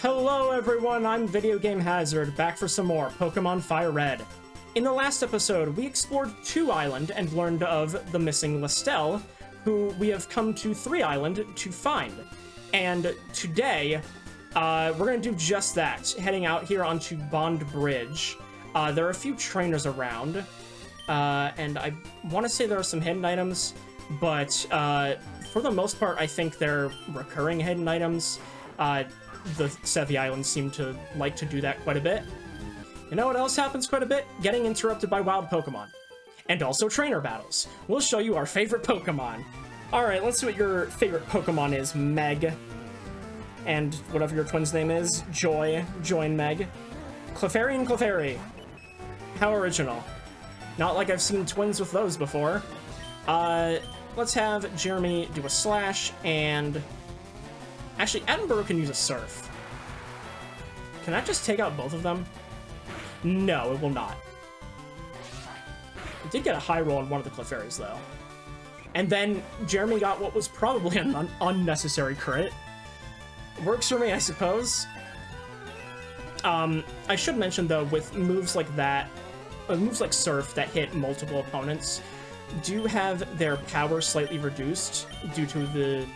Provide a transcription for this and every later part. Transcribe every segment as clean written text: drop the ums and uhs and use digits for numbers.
Hello everyone, I'm Video Game Hazard, back for some more Pokemon Fire Red. In the last episode, we explored 2 Island and learned of the missing Lostelle, who we have come to 3 Island to find. And today, we're gonna do just that, heading out here onto Bond Bridge. There are a few trainers around, and I want to say there are some hidden items, but for the most part, I think they're recurring hidden items. The Sevi Islands seem to like to do that quite a bit. You know what else happens quite a bit? Getting interrupted by wild Pokemon. And also trainer battles. We'll show you our favorite Pokemon. Alright, let's see what your favorite Pokemon is, Meg. And whatever your twin's name is, Joy. Joy and Meg. Clefairy and Clefairy. How original. Not like I've seen twins with those before. Let's have Jeremy do a slash, and... Actually, Edinburgh can use a Surf. Can that just take out both of them? No, it will not. It did get a high roll on one of the Clefairies, though. And then Jeremy got what was probably an unnecessary crit. Works for me, I suppose. I should mention, though, with moves like that, moves like Surf that hit multiple opponents do have their power slightly reduced due to the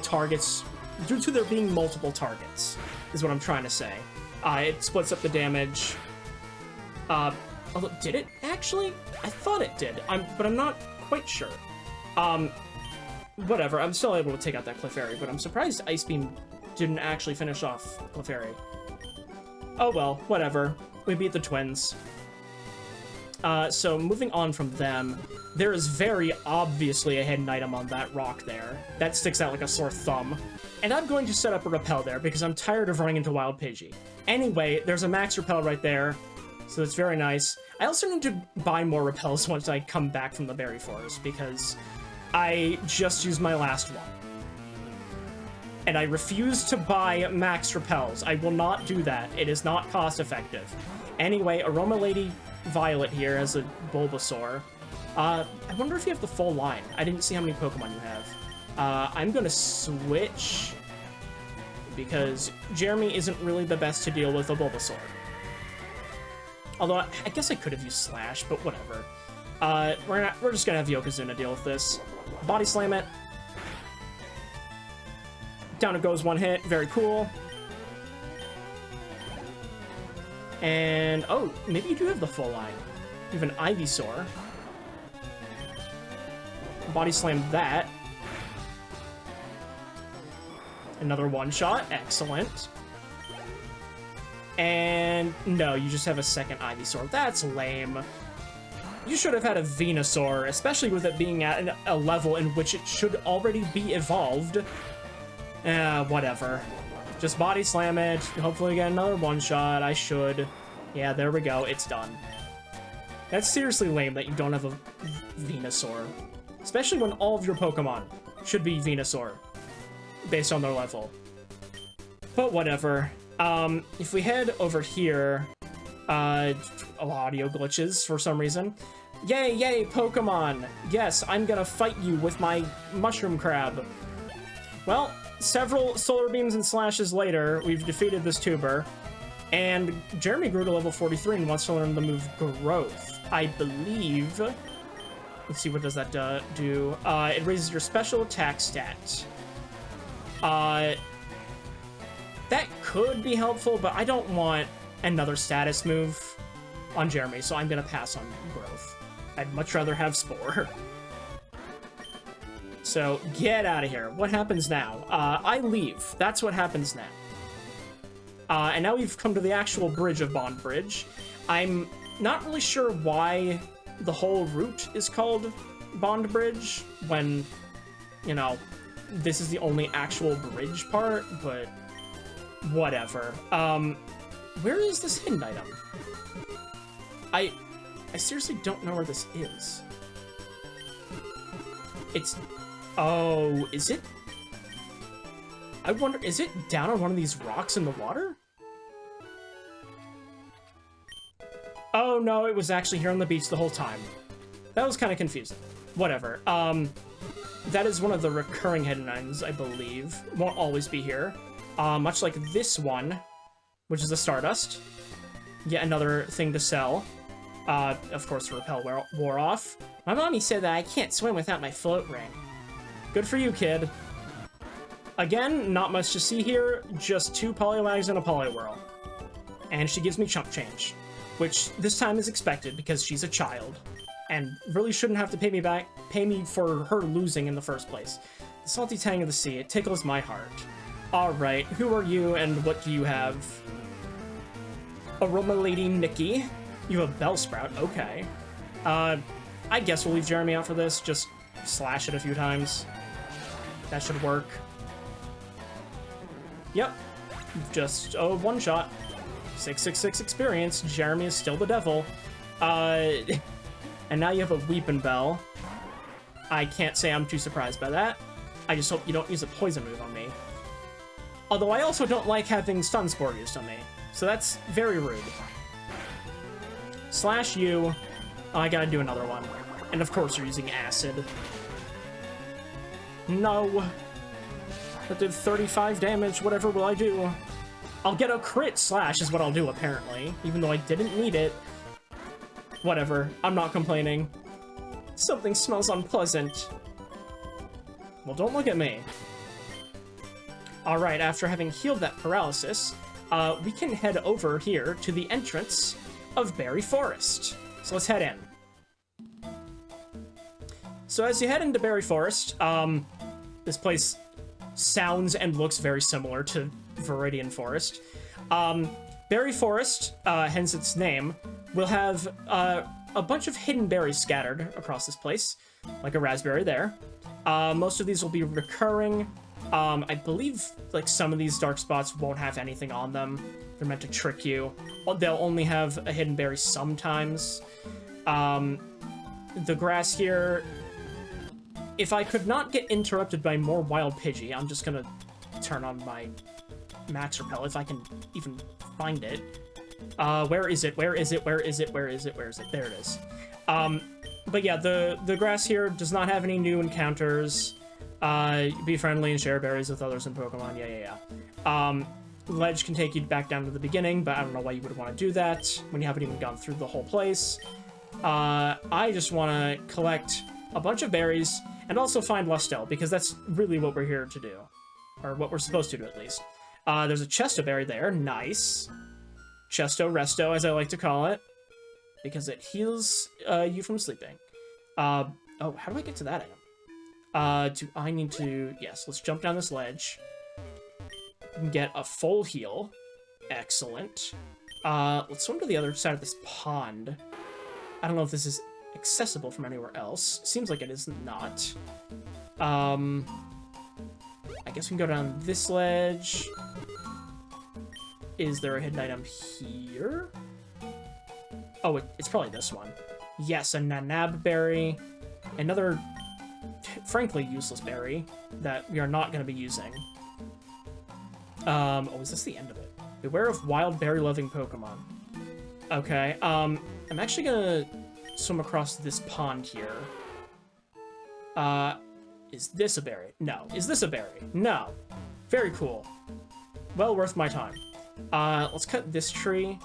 targets, due to there being multiple targets, is what I'm trying to say. It splits up the damage. Although, did it actually? I thought it did, but I'm not quite sure. Whatever, I'm still able to take out that Clefairy, but I'm surprised Ice Beam didn't actually finish off Clefairy. Oh well, whatever. We beat the twins. So moving on from them, there is very obviously a hidden item on that rock there. That sticks out like a sore thumb. And I'm going to set up a repel there because I'm tired of running into Wild Pidgey. Anyway, there's a max repel right there, so that's very nice. I also need to buy more repels once I come back from the Berry Forest because I just used my last one. And I refuse to buy max repels. I will not do that. It is not cost effective. Anyway, Aroma Lady Violet here has a Bulbasaur. I wonder if you have the full line. I didn't see how many Pokemon you have. I'm gonna switch because Jeremy isn't really the best to deal with a Bulbasaur. Although I guess I could have used Slash, but whatever. We're just gonna have Yokozuna deal with this. Body Slam it. Down it goes, one hit. Very cool. And, oh, maybe you do have the full line. You have an Ivysaur. Body Slam that. Another one-shot. Excellent. And, no, you just have a second Ivysaur. That's lame. You should have had a Venusaur, especially with it being at a level in which it should already be evolved. Whatever. Just Body Slam it, hopefully get another one-shot. I should. Yeah, there we go, it's done. That's seriously lame that you don't have a Venusaur. Especially when all of your Pokemon should be Venusaur, based on their level. But whatever. If we head over here, audio glitches for some reason. Yay, yay, Pokemon! Yes, I'm gonna fight you with my Mushroom Crab. Well, several Solar Beams and Slashes later, we've defeated this tuber, and Jeremy grew to level 43 and wants to learn the move Growth. I believe... Let's see, what does that do? It raises your special attack stat. That could be helpful, but I don't want another status move on Jeremy, so I'm gonna pass on Growth. I'd much rather have Spore. So, get out of here. What happens now? I leave. That's what happens now. And now we've come to the actual bridge of Bond Bridge. I'm not really sure why the whole route is called Bond Bridge when, you know, this is the only actual bridge part, but whatever. Where is this hidden item? I seriously don't know where this is. It's... Oh, is it? I wonder, is it down on one of these rocks in the water? Oh no, it was actually here on the beach the whole time. That was kind of confusing. Whatever. that is one of the recurring hidden items, I believe. Won't always be here. Much like this one, which is a Stardust. Yet another thing to sell. Of course, the repel wore off. My mommy said that I can't swim without my float ring. Good for you, kid. Again, not much to see here, just 2 Poliwags and a Poliwhirl. And she gives me chump change, which this time is expected because she's a child, and really shouldn't have to pay me for her losing in the first place. The salty tang of the sea, it tickles my heart. Alright, who are you and what do you have? Aroma Lady Nikki. You have a Bellsprout, okay. I guess we'll leave Jeremy out for this, just slash it a few times. That should work. Yep, just a one-shot. 666 experience, Jeremy is still the devil. And now you have a Weepin' Bell. I can't say I'm too surprised by that. I just hope you don't use a poison move on me. Although I also don't like having Stun Spore used on me, so that's very rude. Slash you. Oh, I gotta do another one. And of course you're using Acid. No. That did 35 damage, whatever will I do? I'll get a crit slash is what I'll do, apparently. Even though I didn't need it. Whatever, I'm not complaining. Something smells unpleasant. Well, don't look at me. Alright, after having healed that paralysis, we can head over here to the entrance of Berry Forest. So let's head in. So as you head into Berry Forest, this place sounds and looks very similar to Viridian Forest. Berry Forest, hence its name, will have a bunch of hidden berries scattered across this place, like a raspberry there. Most of these will be recurring. I believe like some of these dark spots won't have anything on them. They're meant to trick you. They'll only have a hidden berry sometimes. The grass here, if I could not get interrupted by more wild Pidgey, I'm just gonna turn on my max repel if I can even find it. Where is it? Where is it? Where is it? Where is it? Where is it? There it is. But yeah, the grass here does not have any new encounters. Be friendly and share berries with others in Pokemon. Yeah. Ledge can take you back down to the beginning, but I don't know why you would want to do that when you haven't even gone through the whole place. I just want to collect a bunch of berries and also find Lostelle, because that's really what we're here to do. Or what we're supposed to do, at least. There's a Chesto berry there. Nice. Chesto Resto, as I like to call it, because it heals you from sleeping. Oh, how do I get to that item? Do I need to... Yes, let's jump down this ledge. Get a full heal. Excellent. Let's swim to the other side of this pond. I don't know if this is accessible from anywhere else. Seems like it is not. I guess we can go down this ledge. Is there a hidden item here? Oh, it's probably this one. Yes, a Nanab berry. Another, frankly, useless berry that we are not going to be using. Oh, is this the end of it? Beware of wild berry-loving Pokemon. Okay, I'm actually going to swim across this pond here. Is this a berry? No. Is this a berry? No. Very cool. Well worth my time. Let's cut this tree.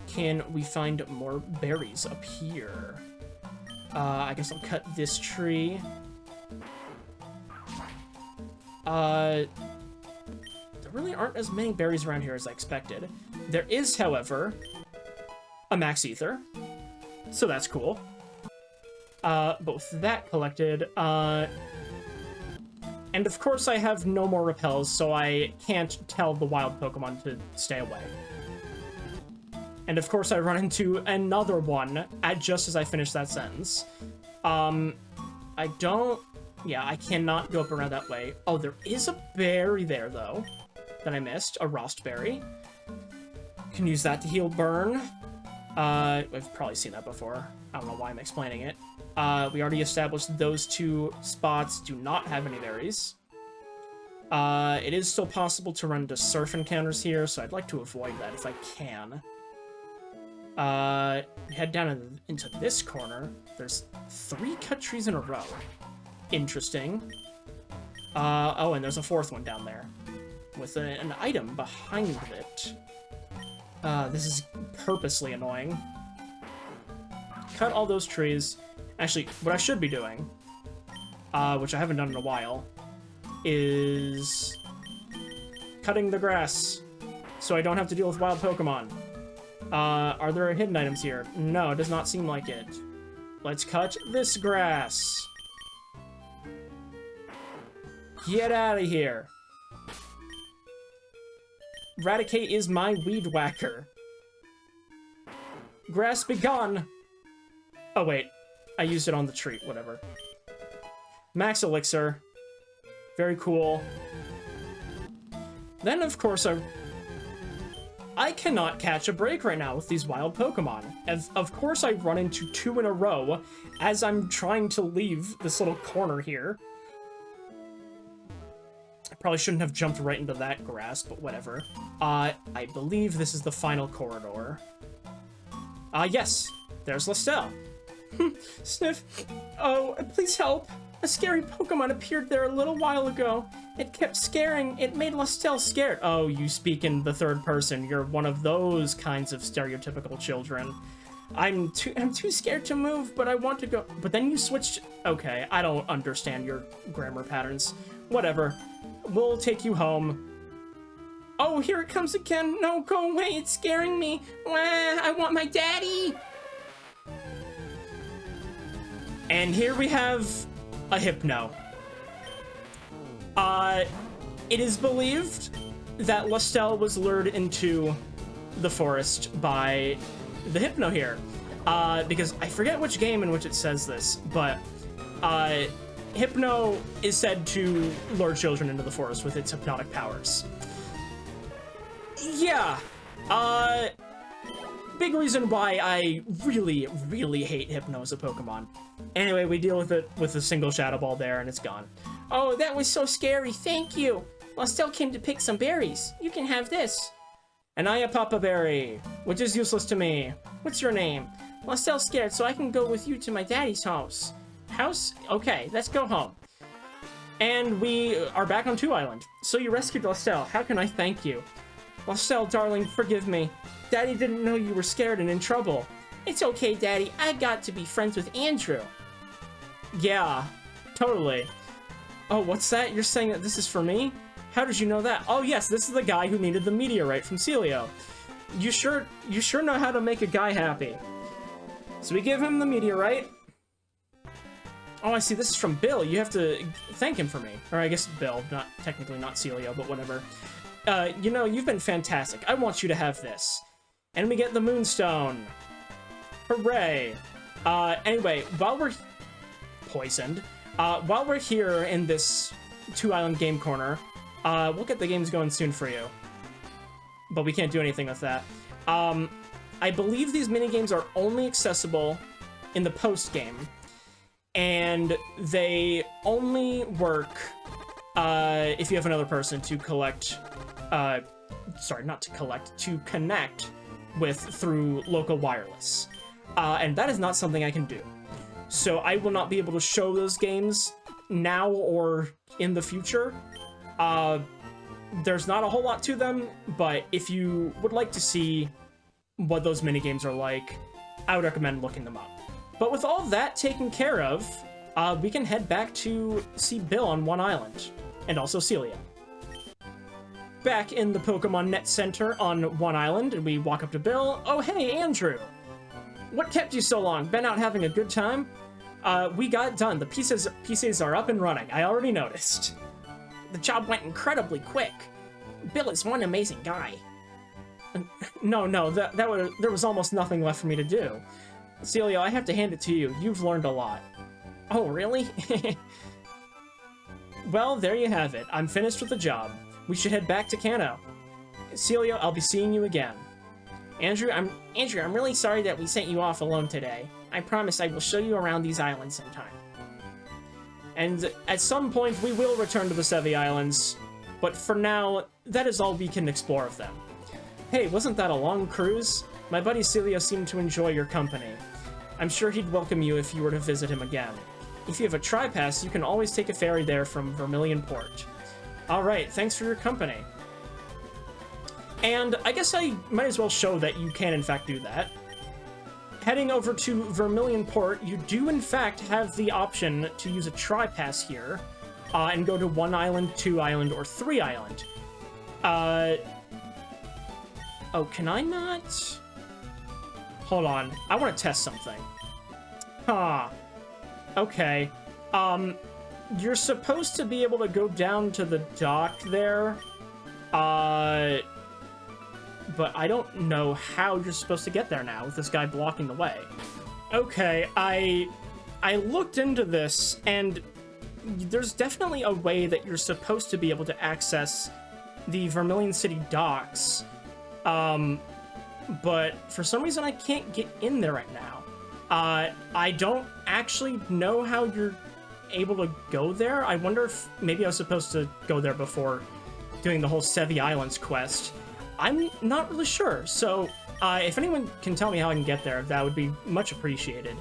Can we find more berries up here? I guess I'll cut this tree. There really aren't as many berries around here as I expected. There is, however, a Max Ether, so that's cool. But with that collected, and of course I have no more repels, so I can't tell the wild Pokemon to stay away. And of course I run into another one just as I finish that sentence. I cannot go up around that way. Oh, there is a berry there, though, that I missed. A Rost berry. Can use that to heal burn. We've probably seen that before. I don't know why I'm explaining it. We already established those two spots do not have any berries. It is still possible to run into surf encounters here, so I'd like to avoid that if I can. Head down into this corner. There's 3 cut trees in a row. Interesting. Oh, and there's a 4th one down there with an item behind it. This is purposely annoying. Cut all those trees. Actually, what I should be doing, which I haven't done in a while, is cutting the grass so I don't have to deal with wild Pokemon. Are there hidden items here? No, it does not seem like it. Let's cut this grass. Get out of here. Raticate is my weed whacker. Grass be gone. Oh, wait. I used it on the tree. Whatever. Max Elixir. Very cool. Then, of course, I cannot catch a break right now with these wild Pokemon. Of course, I run into 2 in a row as I'm trying to leave this little corner here. I probably shouldn't have jumped right into that grass, but whatever. I believe this is the final corridor. Yes. There's Lostelle. Sniff. Oh, please help. A scary Pokemon appeared there a little while ago. It kept scaring. It made Lostelle scared. Oh, you speak in the 3rd person. You're one of those kinds of stereotypical children. I'm too scared to move, but I want to go. But then you switched. Okay, I don't understand your grammar patterns. Whatever. We'll take you home. Oh, here it comes again. No, go away. It's scaring me. Wah, I want my daddy. And here we have a Hypno. It is believed that Lostelle was lured into the forest by the Hypno here. Because I forget which game in which it says this, but Hypno is said to lure children into the forest with its hypnotic powers. Yeah. Big reason why I really, really hate Hypno as a Pokemon. Anyway, we deal with it with a single Shadow Ball there, and it's gone. Oh, that was so scary. Thank you. Lostelle came to pick some berries. You can have this. And I a Papa Berry, which is useless to me. What's your name? Lostelle's scared, so I can go with you to my daddy's house. House? Okay, let's go home. And we are back on 2 Island. So you rescued Lostelle. How can I thank you? Lostelle, darling, forgive me. Daddy didn't know you were scared and in trouble. It's okay, Daddy. I got to be friends with Andrew. Yeah, totally. Oh, what's that? You're saying that this is for me? How did you know that? Oh, yes, this is the guy who needed the meteorite from Celio. You sure know how to make a guy happy. So we give him the meteorite. Oh, I see. This is from Bill. You have to thank him for me. Or I guess Bill, not technically not Celio, but whatever. You know, you've been fantastic. I want you to have this. And we get the Moonstone. Hooray. Anyway, while we're poisoned, while we're here in this 2 Island game corner, we'll get the games going soon for you. But we can't do anything with that. I believe these minigames are only accessible in the post-game. And they only work if you have another person to collect... sorry, not to collect, to connect with through local wireless. And that is not something I can do. So I will not be able to show those games now or in the future. There's not a whole lot to them, but if you would like to see what those minigames are like, I would recommend looking them up. But with all that taken care of, we can head back to see Bill on 1 Island, and also Celia. Back in the Pokemon Net Center on 1 Island, and we walk up to Bill. Oh, hey, Andrew! What kept you so long? Been out having a good time? We got it done. The pieces are up and running. I already noticed. The job went incredibly quick. Bill is one amazing guy. No, there was almost nothing left for me to do. Celia, I have to hand it to you. You've learned a lot. Oh, really? Well, there you have it. I'm finished with the job. We should head back to Kanto. Celia, I'll be seeing you again. Andrew, I'm really sorry that we sent you off alone today. I promise I will show you around these islands sometime. And at some point, we will return to the Sevi Islands, but for now, that is all we can explore of them. Hey, wasn't that a long cruise? My buddy Celio seemed to enjoy your company. I'm sure he'd welcome you if you were to visit him again. If you have a tri-pass, you can always take a ferry there from Vermilion Port. Alright, thanks for your company. And I guess I might as well show that you can in fact do that. Heading over to Vermilion Port, you do in fact have the option to use a tri-pass here, and go to 1 island, 2 island, or 3 island. Oh, can I not? Hold on, I want to test something. Huh. Okay. You're supposed to be able to go down to the dock there. But I don't know how you're supposed to get there now with this guy blocking the way. Okay, I looked into this, and there's definitely a way that you're supposed to be able to access the Vermilion City docks. But for some reason I can't get in there right now. I don't actually know how you're able to go there. I wonder if maybe I was supposed to go there before doing the whole Sevi Islands quest. I'm not really sure, so if anyone can tell me how I can get there, that would be much appreciated.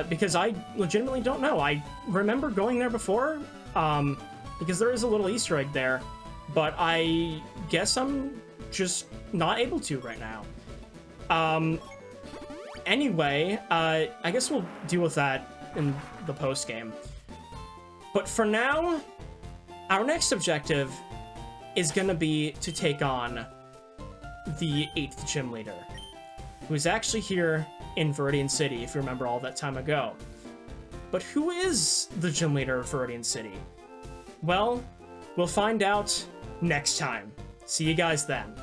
Because I legitimately don't know. I remember going there before, because there is a little Easter egg there, but I guess I'm just not able to right now. Anyway, I guess we'll deal with that in the post-game. But for now, our next objective is gonna be to take on the 8th gym leader, who is actually here in Viridian City, if you remember all that time ago. But who is the gym leader of Viridian City? Well, we'll find out next time. See you guys then.